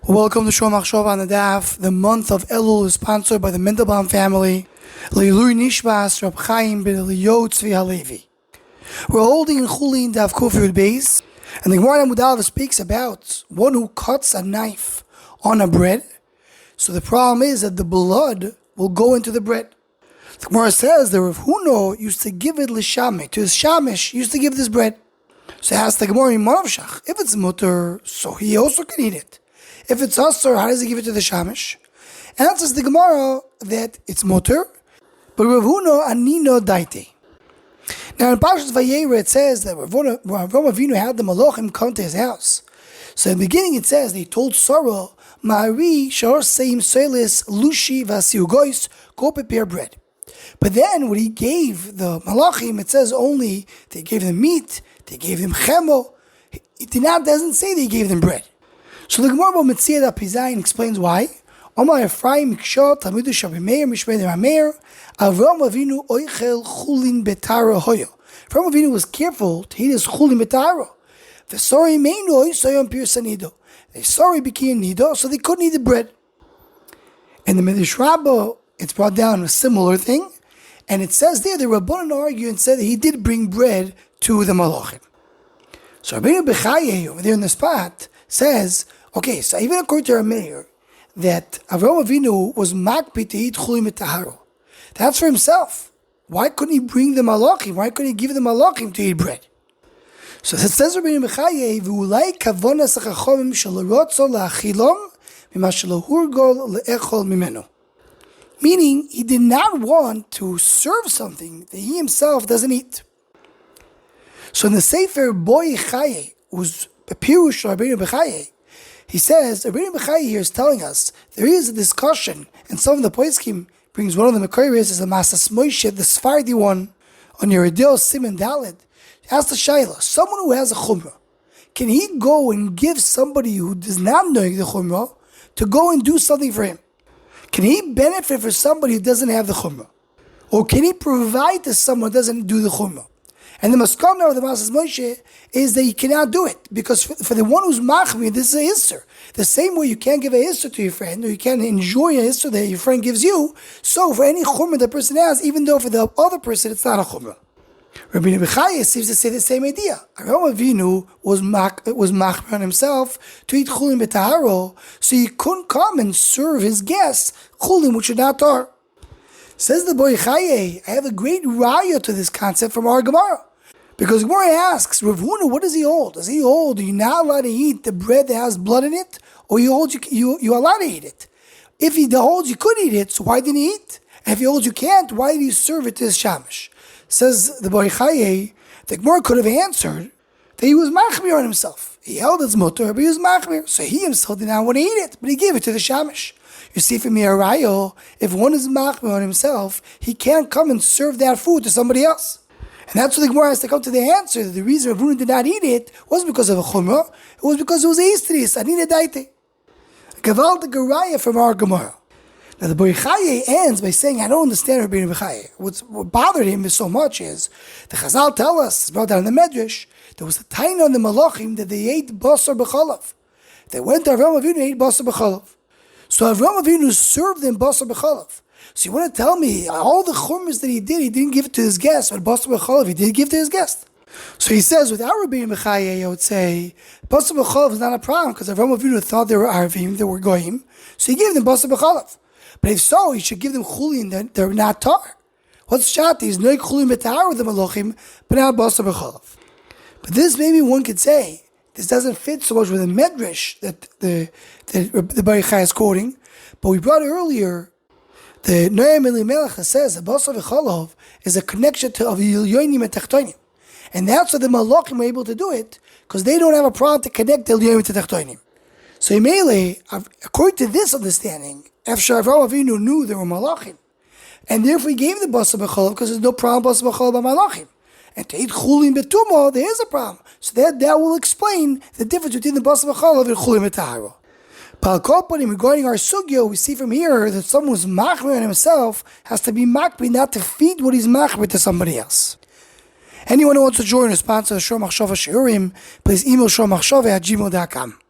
Welcome to Chumra of Avraham on the Daf. The month of Elul is sponsored by the Mendelbaum family. Leilui Nishbas Rab Chaim ben Eliyahu Tzvi Halevi. We're holding in Chulin Daf Kufir Beis, and the Gemara Mudalav speaks about one who cuts a knife on a bread. So the problem is that the blood will go into the bread. The Gemara says that Rav Huna used to give it l'shameh, to his shamish, used to give this bread. So he asks the Gemara, if it's mutter, so he also can eat it. If it's asur, how does he give it to the shamish? And answers the Gemara that it's mutter, but Rav Huna anino daite. Now in Parshas Vayera it says that Avraham Avinu had the malachim come to his house. So in the beginning it says that he told Sarah, Ma'ari shor seim soilis lushi vasiugois, go prepare bread. But then when he gave the malachim, it says only they gave them meat, they gave them chemo. It doesn't say they gave them bread. So the Gemara Metzia Pizayin explains why. Omar Ephraim Mikshot Tamidu Shabimeir Mishmei Rameir Avraham Avinu Oichel Chulin Betara Hoyo. Avraham Avinu was careful to eat his Chulin Betara. The sorry Meinu Oisoyom Pir Sanido. The sorry became nido, so they couldn't eat the bread. In the Midrash Rabbah, it's brought down a similar thing, and it says there the Rabbanan argued and said that he did bring bread to the Malachim. So Rabbeinu Bechaye over there in the spot says, okay, so even according to Machmir, that Avraham Avinu was makpi to eat chulin mitaharo. That's for himself. Why couldn't he bring the malachim? Why couldn't he give the malachim to eat bread? So it says Rabbeinu Bechaye, v'ulai kavonas hachachomim shalorotzo la'achilom mima shalohurgol le'echol mimeno. Meaning, he did not want to serve something that he himself doesn't eat. So in the Sefer Boi Chaye, who's a Pirush of Rabbeinu Bechaye, he says, Rabbeinu Bechaye here is telling us there is a discussion, and some of the Poiskim brings one of the Machmir is the Masas Moshe, the Sephardi one, on Yeridil Siman Daled. He asks the Shaila, someone who has a Chumrah, can he go and give somebody who does not know the Chumrah to go and do something for him? Can he benefit for somebody who doesn't have the Chumrah? Or can he provide to someone who doesn't do the Chumrah? And the maskana of the Masas Moshe is that you cannot do it. Because for the one who's Machmir, this is a Isser. The same way you can't give a Isser to your friend, or you can't enjoy a Isser that your friend gives you, so for any Chumrah the person has, even though for the other person it's not a Chumrah. Rabbeinu Bechaye seems to say the same idea. Avraham Avinu was Machmir on himself to eat Chulin Betaharo, so he couldn't come and serve his guests Chulin which are not tar. Says the Boi Chaye, I have a great raya to this concept from our Gemara. Because Gemara asks, Rav Huna, what does he hold? Does he hold, are you not allowed to eat the bread that has blood in it? Or you hold you're allowed to eat it? If he holds you could eat it, so why didn't he eat? And if he holds you can't, why did he serve it to his shamish? Says the Boi Chaye, the Gemara could have answered that he was machmir on himself. He held his mutter, but he was machmir. So he himself did not want to eat it, but he gave it to the shamish. You see from here, if one is machmir on himself, he can't come and serve that food to somebody else. And that's what the Gemara has to come to the answer. That the reason Rav Huna did not eat it wasn't because of a chumrah, it was because it was a istris, anina daite. Gaval the Geraya from our Gemara. Now the Boi Chaye ends by saying, I don't understand Rabbeinu Bechaye. What bothered him so much is, the Chazal tell us, it's brought down in the Medrash, there was a taina on the Malachim that they ate basar b'chalav. They went to Avraham Avinu and ate basar b'chalav. So Avraham Avinu served them basar b'chalav. So you want to tell me all the chumras that he didn't give it to his guest, but basar b'chalav he did give to his guest. So he says, without Rabbeinu Bechaye, I would say, basar b'chalav is not a problem, because Avraham Avinu thought they were Arvim, they were Goyim, so he gave them basar b'chalav. But if so, he should give them chulin that they're not tar. What's shati? He's no chulin betar with the malachim, but not basar b'chalav. But this maybe one could say, this doesn't fit so much with the medrash that the Boi Chaye is quoting. But we brought earlier the Noam Elimelech that says that basar b'chalav is a connection to of Yilyonim and Techtonim. And that's why the malachim were able to do it, because they don't have a problem to connect the Yilyonim to Techtonim. So Imele, according to this understanding, after Avraham Avinu knew there were malachim, and therefore he gave the basar b'chalav because there's no problem basar b'chalav by malachim. And to eat chulin betumo, there is a problem. So that will explain the difference between the basar b'chalav and chulin betaharo. Palkopanim, regarding our Sugiyah, we see from here that someone who's machmir on himself has to be makpi, not to feed what he's machmir to somebody else. Anyone who wants to join or sponsor the Shor Machshava Shiurim, please email shormachshava@gmail.com.